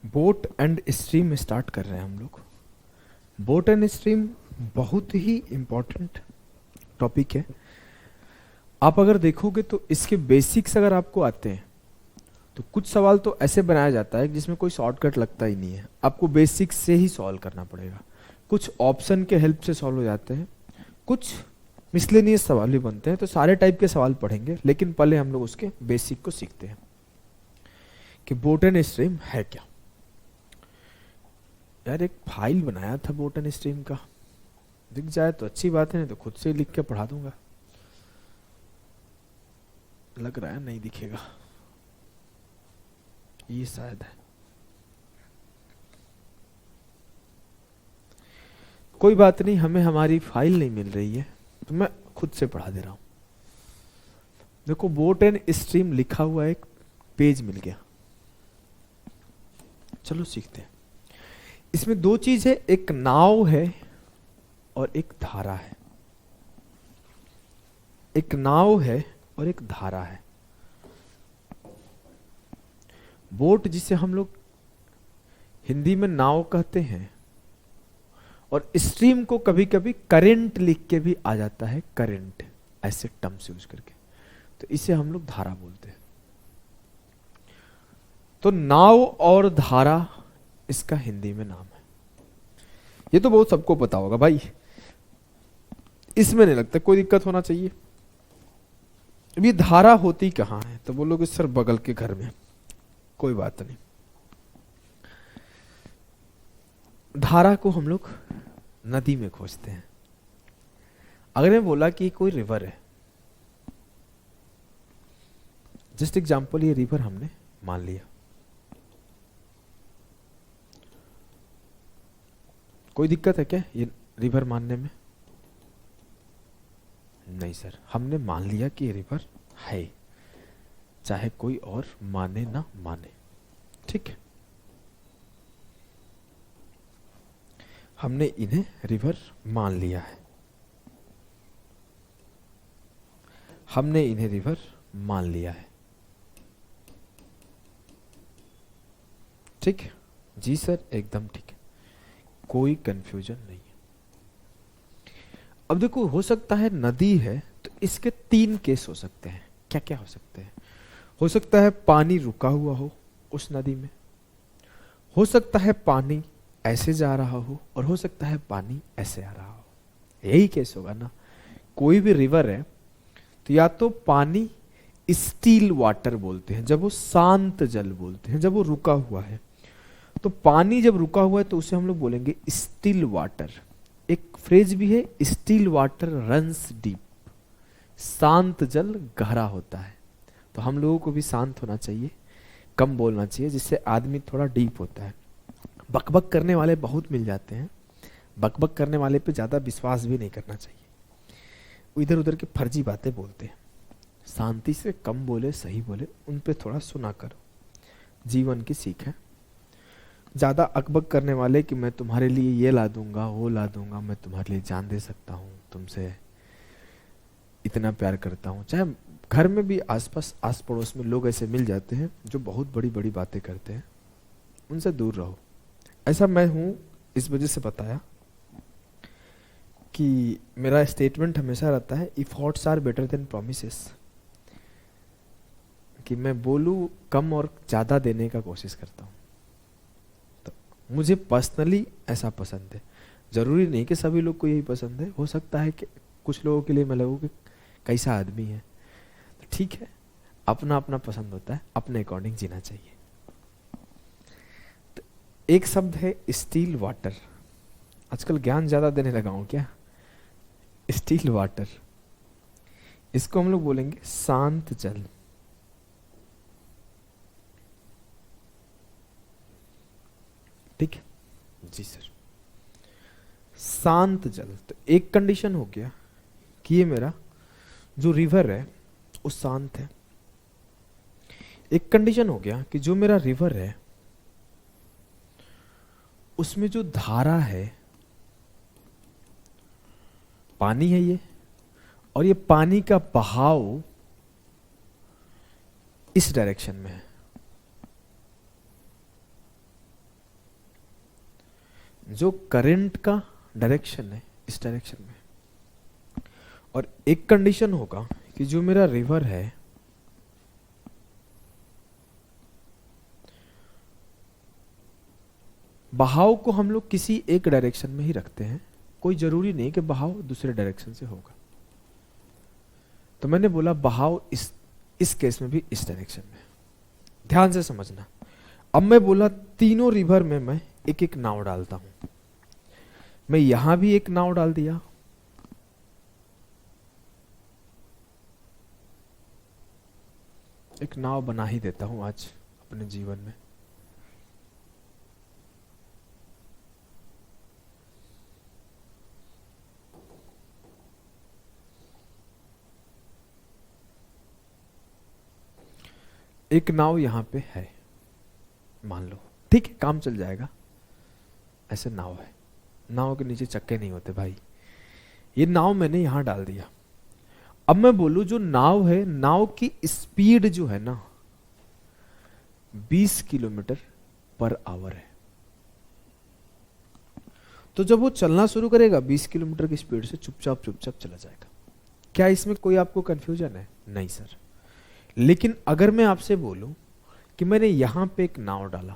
Boat and stream start कर रहे हैं हम लोग। बोट एंड स्ट्रीम बहुत ही इम्पोर्टेंट टॉपिक है। आप अगर देखोगे तो इसके बेसिक्स अगर आपको आते हैं तो कुछ सवाल तो ऐसे बनाया जाता है जिसमें कोई शॉर्टकट लगता ही नहीं है, आपको बेसिक्स से ही सॉल्व करना पड़ेगा। कुछ ऑप्शन के हेल्प से सॉल्व हो जाते हैं, कुछ मिसलेनियस सवाल भी बनते हैं। तो सारे टाइप के सवाल पढ़ेंगे, लेकिन पहले हम लोग उसके बेसिक को सीखते हैं कि बोट एंड स्ट्रीम है क्या। यार एक फाइल बनाया था बोट एंड स्ट्रीम का, दिख जाए तो अच्छी बात है, नहीं तो खुद से लिख के पढ़ा दूंगा। लग रहा है नहीं दिखेगा, ये शायद है। कोई बात नहीं, हमें हमारी फाइल नहीं मिल रही है तो मैं खुद से पढ़ा दे रहा हूं। देखो बोट एंड स्ट्रीम लिखा हुआ एक पेज मिल गया, चलो सीखते हैं। इसमें दो चीज है, एक नाव है और एक धारा है। एक नाव है और एक धारा है। बोट जिसे हम लोग हिंदी में नाव कहते हैं, और स्ट्रीम को कभी कभी करंट लिख के भी आ जाता है, करंट ऐसे टर्म्स यूज करके, तो इसे हम लोग धारा बोलते हैं। तो नाव और धारा इसका हिंदी में नाम है। ये तो बहुत सबको पता होगा भाई, इसमें नहीं लगता कोई दिक्कत होना चाहिए। अब ये धारा होती कहां है, तो बोलोगे सर बगल के घर में। कोई बात नहीं, धारा को हम लोग नदी में खोजते हैं। अगर मैं बोला कि कोई रिवर है, जस्ट एग्जांपल, ये रिवर हमने मान लिया, कोई दिक्कत है क्या ये रिवर मानने में? नहीं सर, हमने मान लिया कि ये रिवर है, चाहे कोई और माने ना माने, ठीक है। हमने इन्हें रिवर मान लिया है, हमने इन्हें रिवर मान लिया है, ठीक है जी सर, एकदम ठीक है, कोई कंफ्यूजन नहीं है। अब देखो, हो सकता है नदी है तो इसके तीन केस हो सकते हैं। क्या क्या हो सकते हैं? हो सकता है पानी रुका हुआ हो उस नदी में, हो सकता है पानी ऐसे जा रहा हो, और हो सकता है पानी ऐसे आ रहा हो। यही केस होगा ना। कोई भी रिवर है तो या तो पानी स्टील वाटर बोलते हैं जब वो शांत जल बोलते हैं, जब वो रुका हुआ है। तो पानी जब रुका हुआ है तो उसे हम लोग बोलेंगे स्टिल वाटर। एक फ्रेज भी है, स्टिल वाटर रन्स डीप, शांत जल गहरा होता है। तो हम लोगों को भी शांत होना चाहिए, कम बोलना चाहिए, जिससे आदमी थोड़ा डीप होता है। बकबक करने वाले बहुत मिल जाते हैं, बकबक करने वाले पे ज्यादा विश्वास भी नहीं करना चाहिए, वो इधर उधर की फर्जी बातें बोलते हैं। शांति से कम बोले, सही बोले, उन पे थोड़ा सुना करो, जीवन की सीख है। ज्यादा अकबक करने वाले कि मैं तुम्हारे लिए ये ला दूंगा, वो ला दूंगा, मैं तुम्हारे लिए जान दे सकता हूँ, तुमसे इतना प्यार करता हूँ। चाहे घर में भी आसपास आस पड़ोस में लोग ऐसे मिल जाते हैं जो बहुत बड़ी बड़ी बातें करते हैं, उनसे दूर रहो। ऐसा मैं हूं, इस वजह से बताया कि मेरा स्टेटमेंट हमेशा रहता है, efforts are better than promises. कि मैं बोलूं कम और ज्यादा देने का कोशिश करता हूं। तो मुझे पर्सनली ऐसा पसंद है। जरूरी नहीं कि सभी लोग को यही पसंद है, हो सकता है कि कुछ लोगों के लिए मैं लगूं कि कैसा आदमी है, तो ठीक है, अपना अपना पसंद होता है, अपने अकॉर्डिंग जीना चाहिए। तो एक शब्द है स्टील वाटर। आजकल ज्ञान ज्यादा देने लगा हूं क्या? स्टील वाटर, इसको हम लोग बोलेंगे शांत जल। ठीक है जी सर, शांत जल। तो एक कंडीशन हो गया कि ये मेरा जो रिवर है वो शांत है। एक कंडीशन हो गया कि जो मेरा रिवर है उसमें जो धारा है, पानी है ये, और ये पानी का बहाव इस डायरेक्शन में है। जो करंट का डायरेक्शन है इस डायरेक्शन में, और एक कंडीशन होगा कि जो मेरा रिवर है बहाव को हम लोग किसी एक डायरेक्शन में ही रखते हैं, कोई जरूरी नहीं कि बहाव दूसरे डायरेक्शन से होगा। तो मैंने बोला बहाव इस केस में भी इस डायरेक्शन में, ध्यान से समझना। अब मैं बोला तीनों रिवर में मैं एक एक नाव डालता हूं। मैं यहां भी एक नाव डाल दिया, एक नाव बना ही देता हूं आज अपने जीवन में। एक नाव यहां पे है, मान लो, ठीक है, काम चल जाएगा। ऐसे नाव है, नाव के नीचे चक्के नहीं होते भाई। ये नाव मैंने यहां डाल दिया। अब मैं बोलूं जो नाव है, नाव की स्पीड जो है ना 20 किलोमीटर पर आवर है। तो जब वो चलना शुरू करेगा 20 किलोमीटर की स्पीड से चुपचाप चुपचाप चला जाएगा। क्या इसमें कोई आपको कंफ्यूजन है? नहीं सर। लेकिन अगर मैं आपसे बोलूं कि मैंने यहां पे एक नाव डाला,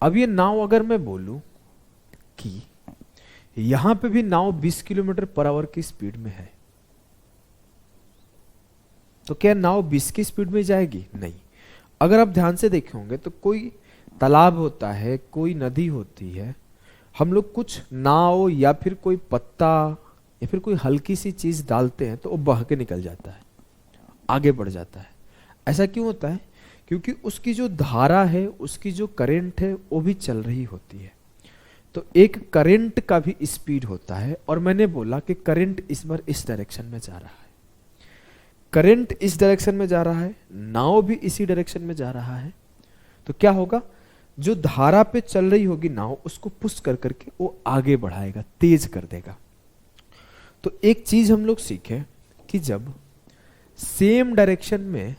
अब ये नाव अगर मैं बोलूं कि यहां पे भी नाव 20 किलोमीटर पर आवर की स्पीड में है, तो क्या नाव 20 की स्पीड में जाएगी? नहीं। अगर आप ध्यान से देखे होंगे तो कोई तालाब होता है, कोई नदी होती है, हम लोग कुछ नाव या फिर कोई पत्ता या फिर कोई हल्की सी चीज डालते हैं तो वो बह के निकल जाता है, आगे बढ़ जाता है। ऐसा क्यों होता है? क्योंकि उसकी जो धारा है, उसकी जो करंट है, वो भी चल रही होती है। तो एक करंट का भी स्पीड होता है, और मैंने बोला कि करंट इस बार इस डायरेक्शन में जा रहा है, करंट इस डायरेक्शन में जा रहा है, नाव भी इसी डायरेक्शन में जा रहा है। तो क्या होगा? जो धारा पे चल रही होगी नाव, उसको पुश कर करके वो आगे बढ़ाएगा, तेज कर देगा। तो एक चीज हम लोग सीखे कि जब सेम डायरेक्शन में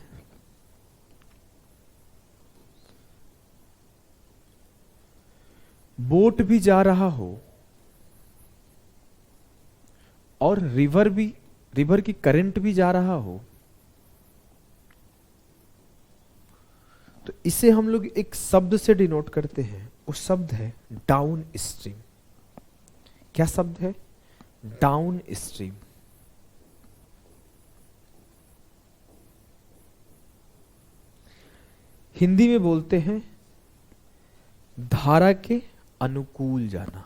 बोट भी जा रहा हो और रिवर की करंट भी जा रहा हो, तो इसे हम लोग एक शब्द से डिनोट करते हैं। वो शब्द है डाउन स्ट्रीम। क्या शब्द है? Down stream. हिंदी में बोलते हैं धारा के अनुकूल जाना,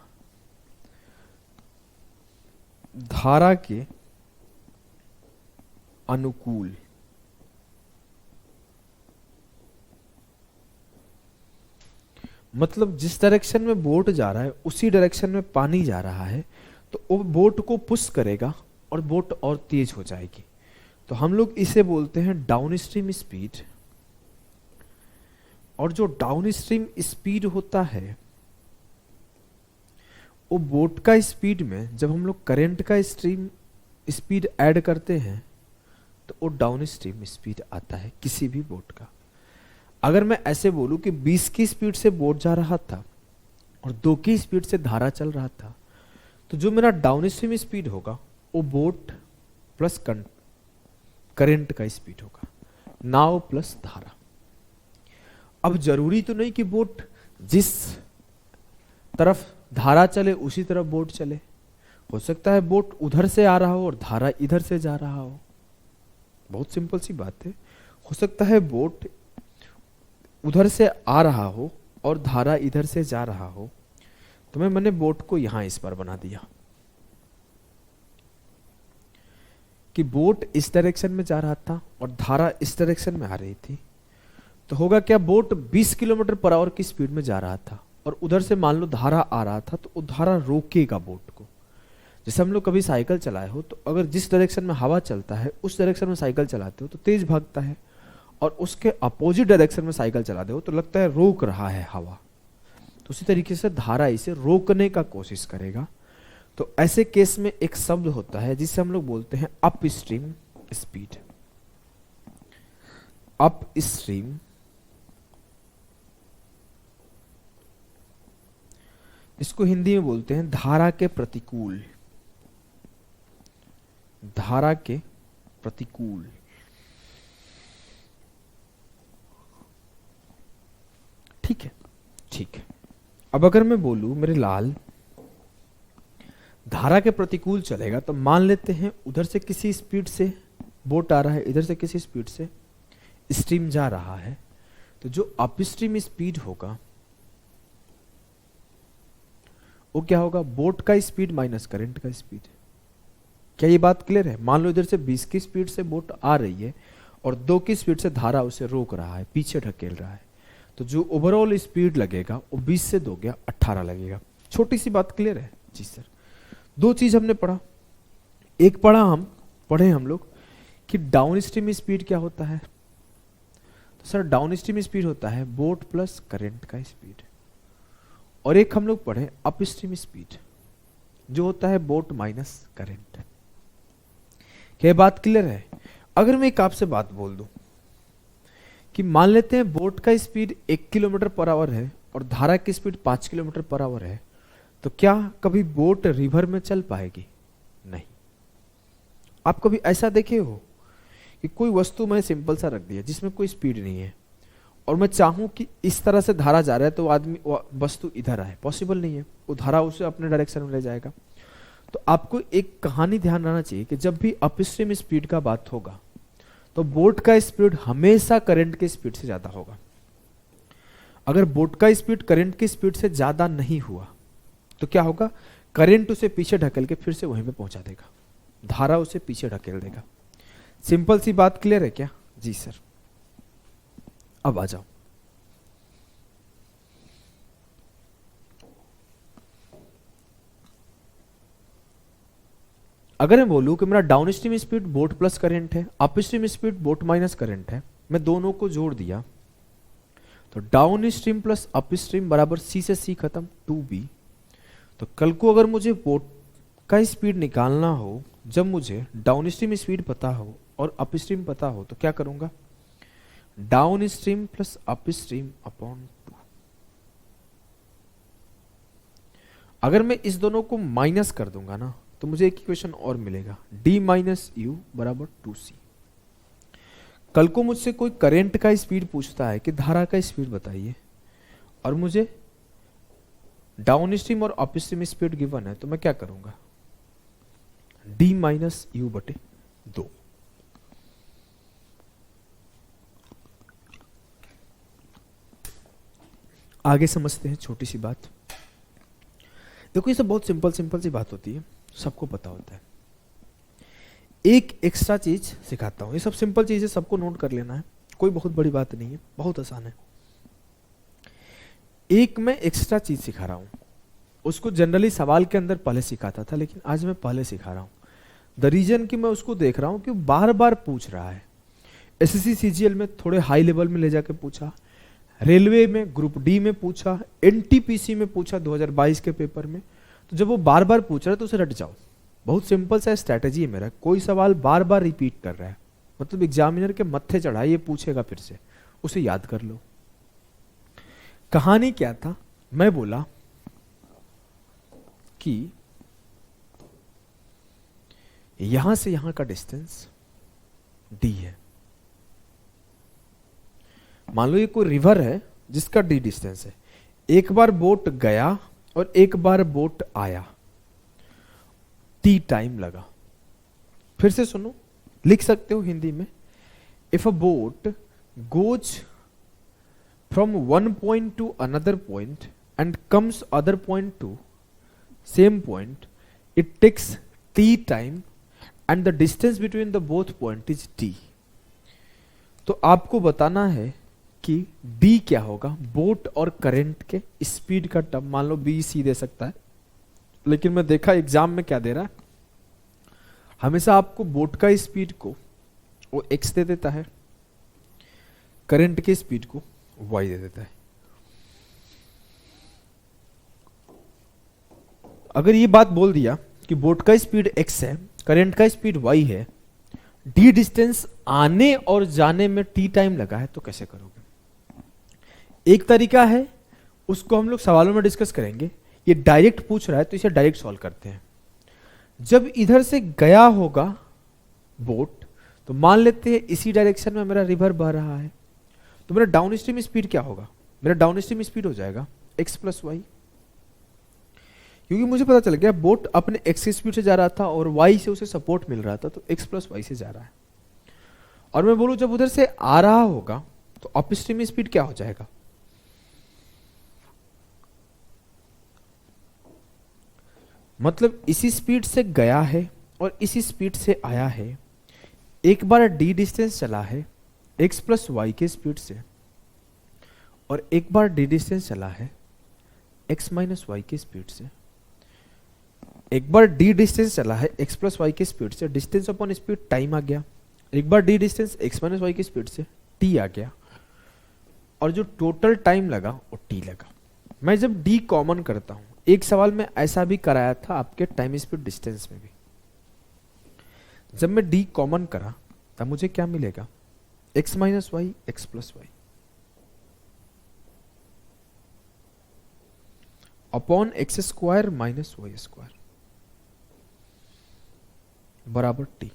धारा के अनुकूल। मतलब जिस डायरेक्शन में बोट जा रहा है उसी डायरेक्शन में पानी जा रहा है, तो वो बोट को पुश करेगा और बोट और तेज हो जाएगी। तो हम लोग इसे बोलते हैं डाउन स्ट्रीम स्पीड। और जो डाउन स्ट्रीम स्पीड होता है वो बोट का स्पीड में जब हम लोग करंट का स्ट्रीम स्पीड ऐड करते हैं तो वो डाउन स्ट्रीम स्पीड आता है किसी भी बोट का। अगर मैं ऐसे बोलूं कि 20 की स्पीड से बोट जा रहा था और 2 की स्पीड से धारा चल रहा था, तो जो मेरा डाउन स्ट्रीम स्पीड होगा वो बोट प्लस करंट का स्पीड होगा, नाव प्लस धारा। अब जरूरी तो नहीं कि बोट जिस तरफ धारा चले उसी तरफ बोट चले। हो सकता है बोट उधर से आ रहा हो और धारा इधर से जा रहा हो। बहुत सिंपल सी बात है। हो सकता है बोट उधर से आ रहा हो और धारा इधर से जा रहा हो। तो मैंने बोट को यहां इस पर बना दिया कि बोट इस डायरेक्शन में जा रहा था और धारा इस डायरेक्शन में आ रही थी। तो होगा क्या? बोट 20 किलोमीटर पर आवर की स्पीड में जा रहा था और उधर से मान लो धारा आ रहा था, तो वो धारा रोकेगा बोट को। जैसे हम लोग कभी साइकिल चलाए हो तो अगर जिस डायरेक्शन में हवा चलता है उस डायरेक्शन में साइकिल चलाते हो तो तेज भागता है, और उसके अपोजिट डायरेक्शन में साइकिल चलाते हो तो लगता है रोक रहा है हवा। तो उसी तरीके से धारा इसे रोकने का कोशिश करेगा। तो ऐसे केस में एक शब्द होता है जिसे हम लोग बोलते हैं up stream speed. Up stream इसको हिंदी में बोलते हैं धारा के प्रतिकूल। धारा के प्रतिकूल। ठीक है, ठीक है। अब अगर मैं बोलूं मेरे लाल धारा के प्रतिकूल चलेगा, तो मान लेते हैं उधर से किसी स्पीड से बोट आ रहा है, इधर से किसी स्पीड से स्ट्रीम जा रहा है, तो जो अपस्ट्रीम स्पीड होगा वो क्या होगा? बोट का स्पीड माइनस करंट का स्पीड। क्या ये बात क्लियर है? मान लो इधर से 20 की स्पीड से बोट आ रही है और 2 की स्पीड से धारा उसे रोक रहा है, पीछे ढकेल रहा है, तो जो ओवरऑल स्पीड लगेगा वो 20 से 2 गया 18 लगेगा। छोटी सी बात क्लियर है? जी सर। 2 चीज हमने पढ़ा। एक पढ़े हम लोग कि डाउन स्ट्रीम स्पीड क्या होता है। तो सर डाउन स्ट्रीम स्पीड होता है बोट प्लस करंट का स्पीड। और एक हम लोग पढ़े अप स्ट्रीम स्पीड, जो होता है बोट माइनस करंट। क्या बात क्लियर है? अगर मैं एक आपसे बात बोल दूं कि मान लेते हैं बोट का स्पीड 1 किलोमीटर पर आवर है और धारा की स्पीड 5 किलोमीटर पर आवर है, तो क्या कभी बोट रिवर में चल पाएगी? नहीं। आप कभी ऐसा देखे हो कि कोई वस्तु मैंने सिंपल सा रख दिया जिसमें कोई स्पीड नहीं है और मैं चाहूं कि इस तरह से धारा जा रहा है तो वस्तु इधर आए? पॉसिबल नहीं है। वो धारा उसे अपने डायरेक्शन में ले जाएगा। तो आपको एक कहानी ध्यान रखना चाहिए कि जब भी अपस्ट्रीम स्पीड का बात होगा तो बोट का स्पीड हमेशा करंट के स्पीड से ज्यादा होगा। अगर बोट का स्पीड करंट की स्पीड से ज्यादा नहीं हुआ तो क्या होगा? करंट उसे पीछे ढकेल के फिर से वहीं पे पहुंचा देगा, धारा उसे पीछे ढकेल देगा। सिंपल सी बात क्लियर है क्या? जी सर। अब आ जाओ, अगर मैं बोलूं कि मेरा downstream speed boat plus current है, upstream speed boat minus current है, मैं दोनों को जोड़ दिया तो downstream plus upstream बराबर सी से सी खत्म 2b। तो कल को अगर मुझे बोट का स्पीड निकालना हो, जब मुझे डाउन स्ट्रीम स्पीड पता हो और अप स्ट्रीम पता हो, तो क्या करूंगा? Down stream plus up stream upon 2। अगर मैं इस दोनों को माइनस कर दूंगा ना, तो मुझे एक इक्वेशन और मिलेगा, d माइनस यू बराबर 2c। कल को मुझसे कोई करंट का स्पीड पूछता है कि धारा का स्पीड बताइए, और मुझे डाउन स्ट्रीम और अप स्ट्रीम स्पीड गिवन है, तो मैं क्या करूंगा? d माइनस यू बटे 2। आगे समझते हैं छोटी सी बात। देखो ये सब बहुत सिंपल सी बात होती है, सबको पता होता है। एक एक्स्ट्रा चीज सिखाता हूं, ये सब सिंपल चीजें सबको नोट कर लेना है, कोई बहुत बड़ी बात नहीं है, बहुत आसान है। एक मैं एक्स्ट्रा चीज सिखा रहा हूं, उसको जनरली सवाल के अंदर पहले सिखाता था, लेकिन आज मैं पहले सिखा रहा हूं। द रीजन कि मैं उसको देख रहा हूं कि बार बार पूछ रहा है। एसएससी सीजीएल में थोड़े हाई लेवल में ले जाके पूछा, रेलवे में ग्रुप डी में पूछा, एनटीपीसी में पूछा 2022 के पेपर में। तो जब वो बार बार पूछ रहा है तो उसे रट जाओ। बहुत सिंपल सा स्ट्रैटेजी है मेरा। कोई सवाल बार बार रिपीट कर रहा है, मतलब एग्जामिनर के मत्थे चढ़ा, ये पूछेगा फिर से, उसे याद कर लो। कहानी क्या था? मैं बोला कि यहां से यहां का डिस्टेंस d है। मान लो ये कोई रिवर है जिसका d डिस्टेंस है। एक बार बोट गया और एक बार बोट आया, t टाइम लगा। फिर से सुनो, लिख सकते हो हिंदी में। If a boat goes from one point to another point and comes other point to same point, it takes t time and the distance between the both point is t। तो आपको बताना है कि d क्या होगा, boat और current के speed का टर्म। मान लो b c दे सकता है, लेकिन मैं देखा एग्जाम में क्या दे रहा है, हमेशा आपको बोट का स्पीड को वो x दे देता है, करंट के स्पीड को y दे देता है। अगर ये बात बोल दिया कि बोट का स्पीड x है, करंट का स्पीड y है, d डिस्टेंस आने और जाने में t टाइम लगा है, तो कैसे करोगे? एक तरीका है, उसको हम लोग सवालों में डिस्कस करेंगे, ये डायरेक्ट पूछ रहा है तो इसे डायरेक्ट सॉल्व करते हैं। जब इधर से गया होगा बोट, तो मान लेते हैं इसी डायरेक्शन में मेरा रिवर बह रहा है, तो मेरा डाउन स्ट्रीम स्पीड क्या होगा? मेरा डाउन स्ट्रीम स्पीड हो जाएगा x प्लस वाई, क्योंकि मुझे पता चल गया बोट अपने x की स्पीड से जा रहा था और y से उसे सपोर्ट मिल रहा था, तो x प्लस वाई से जा रहा है। और मैं बोलूं जब उधर से आ रहा होगा तो अपस्ट्रीम स्पीड क्या हो जाएगा? मतलब इसी स्पीड से गया है और इसी स्पीड से आया है, एक बार d डिस्टेंस चला है x प्लस वाई के स्पीड से, और एक बार d डिस्टेंस चला है x माइनस वाई की स्पीड से। एक बार d डिस्टेंस चला है x प्लस वाई की स्पीड से, डिस्टेंस अपॉन स्पीड टाइम आ गया। एक बार d distance x minus Y की स्पीड से t आ गया, और जो टोटल टाइम लगा वो t लगा। मैं जब d कॉमन करता हूं, एक सवाल में ऐसा भी कराया था आपके टाइम स्पीड डिस्टेंस में भी, जब मैं d कॉमन करा तब मुझे क्या मिलेगा? x minus Y X plus Y upon X square minus Y square बराबर t।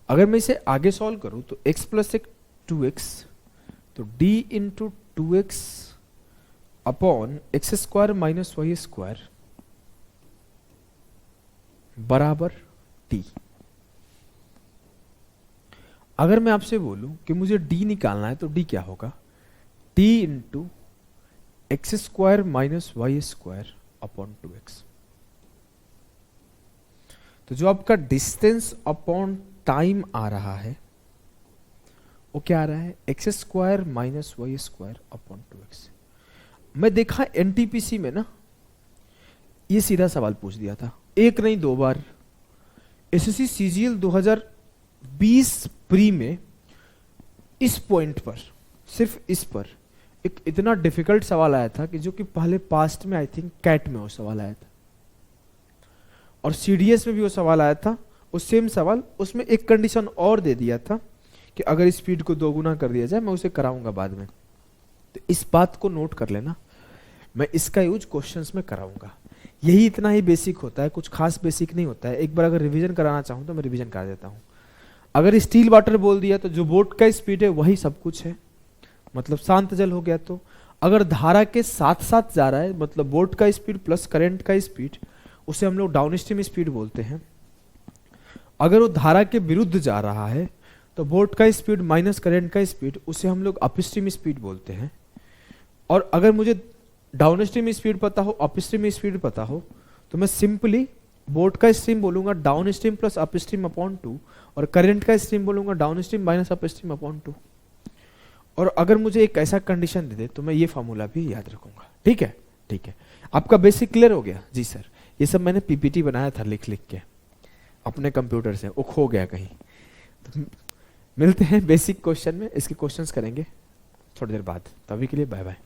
अगर मैं इसे आगे सॉल्व करूं तो x प्लस एक 2x, तो d into 2x upon X square minus Y square बराबर t। अगर मैं आपसे बोलूं कि मुझे d निकालना है तो d क्या होगा? t into X square minus Y square upon 2x। तो जो आपका डिस्टेंस अपॉन टाइम आ रहा है वो क्या आ रहा है? X square minus Y square upon 2x। मैं देखा एनटीपीसी में ना ये सीधा सवाल पूछ दिया था, एक नहीं दो बार। एसएससी सीजीएल 2020 प्री में इस पॉइंट पर, सिर्फ इस पर एक इतना डिफिकल्ट सवाल आया था कि जो कि पहले पास्ट में आई थिंक कैट में वो सवाल आया था, और सीडीएस में भी वो सवाल आया था। उस सेम सवाल, उसमें एक कंडीशन और दे दिया था कि अगर स्पीड को दोगुना कर दिया जाए, मैं उसे कराऊंगा बाद में। तो इस बात को नोट कर लेना, मैं इसका यूज क्वेश्चंस में कराऊंगा। यही इतना ही बेसिक होता है, कुछ खास बेसिक नहीं होता है। एक बार अगर रिवीजन कराना चाहूं तो मैं रिवीजन करा देता हूं। अगर स्टील वाटर बोल दिया तो जो बोट का स्पीड है वही सब कुछ है, मतलब शांत जल हो गया। तो अगर धारा के साथ साथ जा रहा है, मतलब बोट का स्पीड प्लस करंट का स्पीड, उसे हम लोग डाउन स्ट्रीम स्पीड बोलते हैं। अगर वो धारा के विरुद्ध जा रहा है तो बोट का स्पीड माइनस करंट का स्पीड, उसे हम लोग अपस्ट्रीम स्पीड बोलते हैं। और अगर मुझे डाउन स्ट्रीम स्पीड पता हो, अपस्ट्रीम स्पीड पता हो, तो मैं सिंपली बोट का स्ट्रीम बोलूंगा down stream plus upstream upon 2, और करंट का स्ट्रीम बोलूंगा down stream minus upstream upon 2। और अगर मुझे एक ऐसा कंडीशन दे दे तो मैं ये फॉर्मूला भी याद रखूंगा। ठीक है, ठीक है। आपका बेसिक क्लियर हो गया? जी सर, ये सब मैंने पीपीटी बनाया था लिख लिख के अपने कंप्यूटर से, वो खो गया कहीं। तो मिलते हैं बेसिक क्वेश्चन में, इसके क्वेश्चंस करेंगे थोड़ी देर बाद। तभी के लिए बाय बाय।